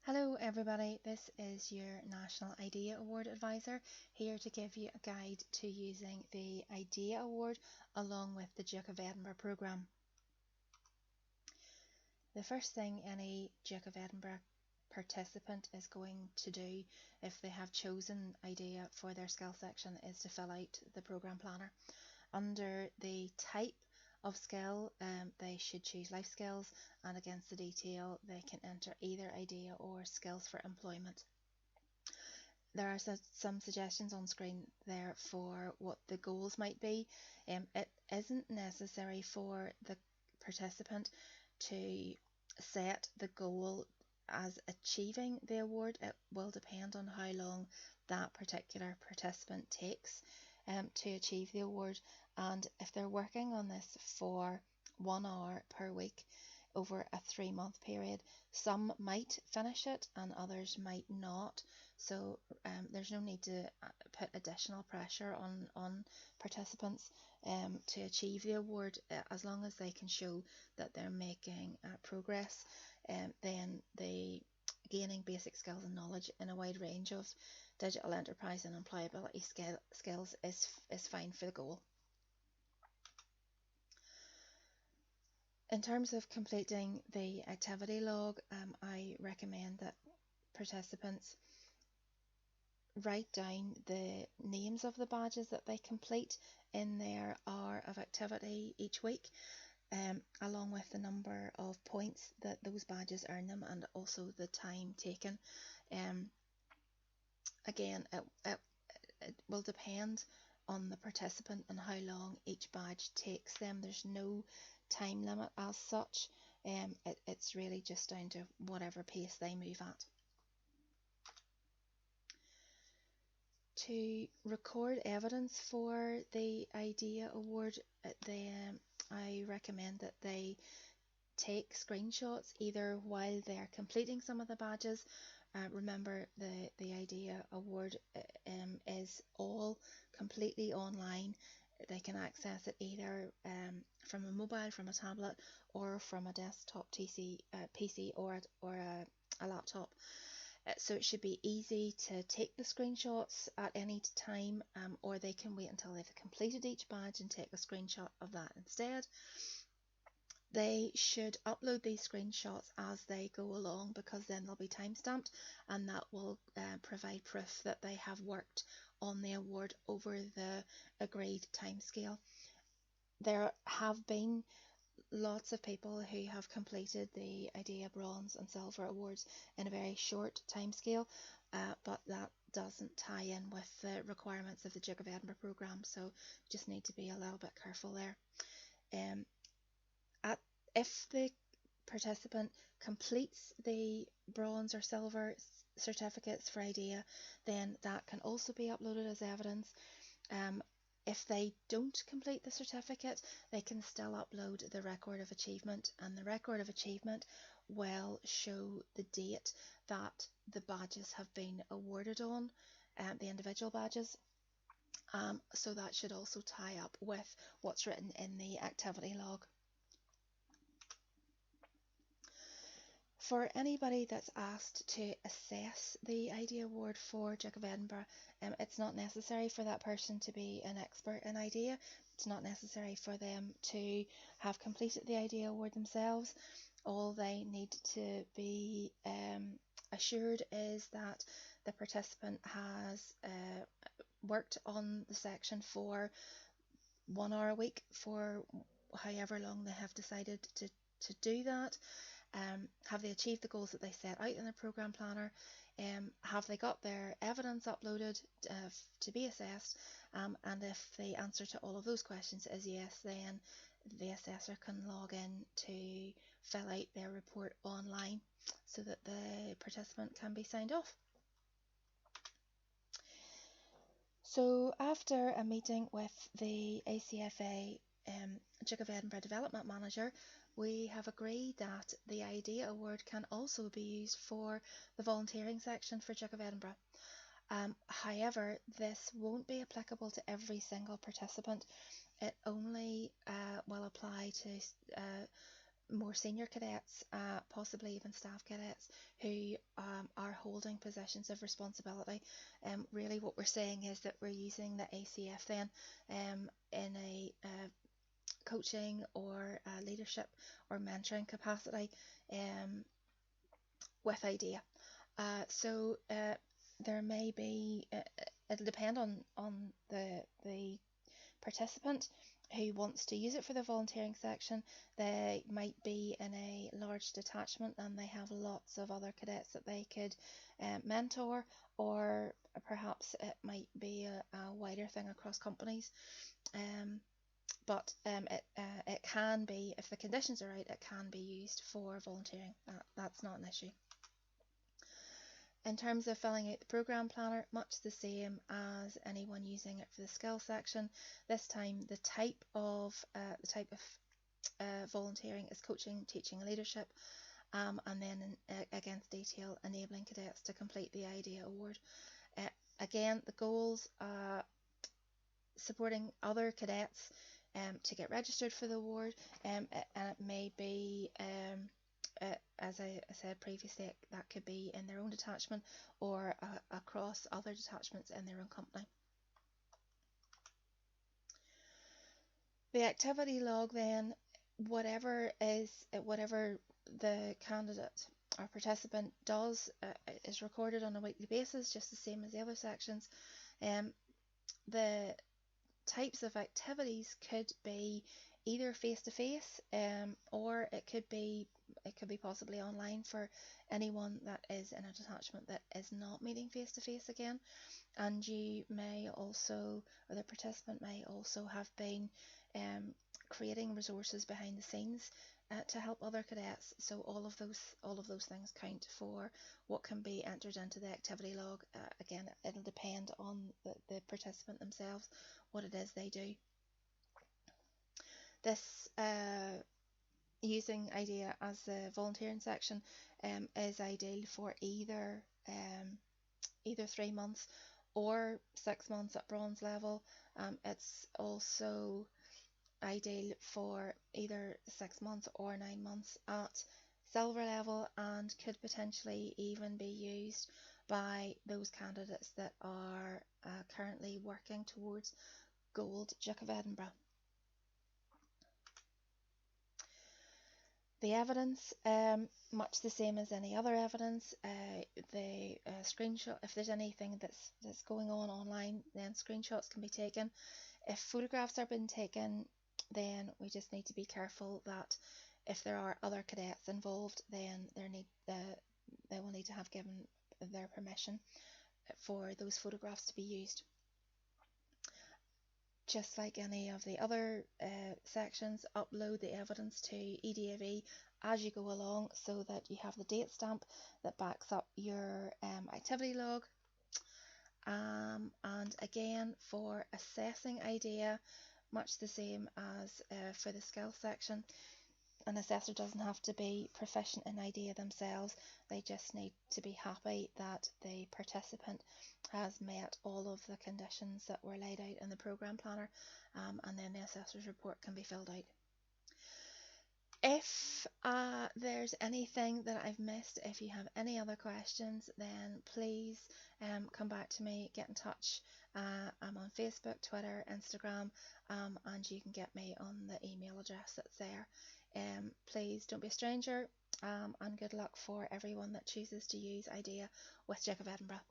Hello everybody, this is your National IDEA Award Advisor here to give you a guide to using the IDEA Award along with the Duke of Edinburgh programme. The first thing any Duke of Edinburgh participant is going to do if they have chosen IDEA for their skill section is to fill out the programme planner. Under the type of skill, they should choose life skills, and against the detail they can enter either IDEA or skills for employment. There are some suggestions on screen there for what the goals might be. It isn't necessary for the participant to set the goal as achieving the award. It will depend on how long that particular participant takes to achieve the award, and if they're working on this for 1 hour per week over a 3-month period, some might finish it and others might not. So there's no need to put additional pressure on participants to achieve the award. As long as they can show that they're making progress, then they gaining basic skills and knowledge in a wide range of digital enterprise and employability skills is fine for the goal. In terms of completing the activity log, I recommend that participants write down the names of the badges that they complete in their hour of activity each week, along with the number of points that those badges earn them and also the time taken. Again, it will depend on the participant and how long each badge takes them. There's no time limit as such. It's really just down to whatever pace they move at. To record evidence for the IDEA award, I recommend that they take screenshots either while they're completing some of the badges. Remember, the IDEA award is all completely online. They can access it either from a mobile, from a tablet, or from a desktop PC or a laptop. So it should be easy to take the screenshots at any time, or they can wait until they've completed each badge and take a screenshot of that instead. They should upload these screenshots as they go along, because then they'll be time-stamped, and that will provide proof that they have worked on the award over the agreed timescale. There have been lots of people who have completed the IDEA Bronze and Silver Awards in a very short timescale, but that doesn't tie in with the requirements of the Duke of Edinburgh programme, so just need to be a little bit careful there. If the participant completes the bronze or silver certificates for IDEA, then that can also be uploaded as evidence. If they don't complete the certificate, they can still upload the record of achievement, and the record of achievement will show the date that the badges have been awarded on, the individual badges. So that should also tie up with what's written in the activity log. For anybody that's asked to assess the IDEA award for Duke of Edinburgh, it's not necessary for that person to be an expert in IDEA. It's not necessary for them to have completed the IDEA award themselves. All they need to be assured is that the participant has worked on the section for 1 hour a week for however long they have decided to do that. Have they achieved the goals that they set out in their programme planner? Have they got their evidence uploaded to be assessed? And if the answer to all of those questions is yes, then the assessor can log in to fill out their report online so that the participant can be signed off. So after a meeting with the ACFA Duke of Edinburgh Development Manager, we have agreed that the IDEA award can also be used for the volunteering section for Duke of Edinburgh. However, this won't be applicable to every single participant. It only will apply to more senior cadets, possibly even staff cadets, who are holding positions of responsibility. Really what we're saying is that we're using the ACF then in a coaching or leadership or mentoring capacity with iDEA. So there may be, it'll depend on the participant who wants to use it for the volunteering section. They might be in a large detachment and they have lots of other cadets that they could mentor, or perhaps it might be a wider thing across companies. But it can be, if the conditions are right, it can be used for volunteering. That's not an issue. In terms of filling out the program planner, much the same as anyone using it for the skills section. This time, the type of volunteering is coaching, teaching, and leadership, and then against detail, enabling cadets to complete the iDEA award. Again, the goals supporting other cadets to get registered for the award, and it may be as I said previously, that could be in their own detachment or across other detachments in their own company. The activity log then, whatever the candidate or participant does is recorded on a weekly basis, just the same as the other sections. The types of activities could be either face-to-face, or it could be possibly online for anyone that is in a detachment that is not meeting face-to-face again. And you may also, or the participant may also have been creating resources behind the scenes to help other cadets. So all of those things count for what can be entered into the activity log. Again, it'll depend on the participant themselves, what it is they do. This using iDEA as the volunteering section is ideal for either 3 months or 6 months at bronze level. It's also ideal for either 6 months or 9 months at silver level, and could potentially even be used by those candidates that are currently working towards gold Duke of Edinburgh. The evidence, much the same as any other evidence. The screenshot, if there's anything that's going on online, then screenshots can be taken. If photographs are being taken, then we just need to be careful that if there are other cadets involved, then they will need to have given their permission for those photographs to be used. Just like any of the other sections, upload the evidence to eDAV as you go along, so that you have the date stamp that backs up your activity log. And again, for assessing iDEA, much the same as for the skills section, an assessor doesn't have to be proficient in iDEA themselves. They just need to be happy that the participant has met all of the conditions that were laid out in the program planner, and then the assessor's report can be filled out. If there's anything that I've missed, if you have any other questions, then please come back to me, get in touch. I'm on Facebook, Twitter, Instagram, and you can get me on the email address that's there. Please don't be a stranger, and good luck for everyone that chooses to use iDEA with Duke of Edinburgh.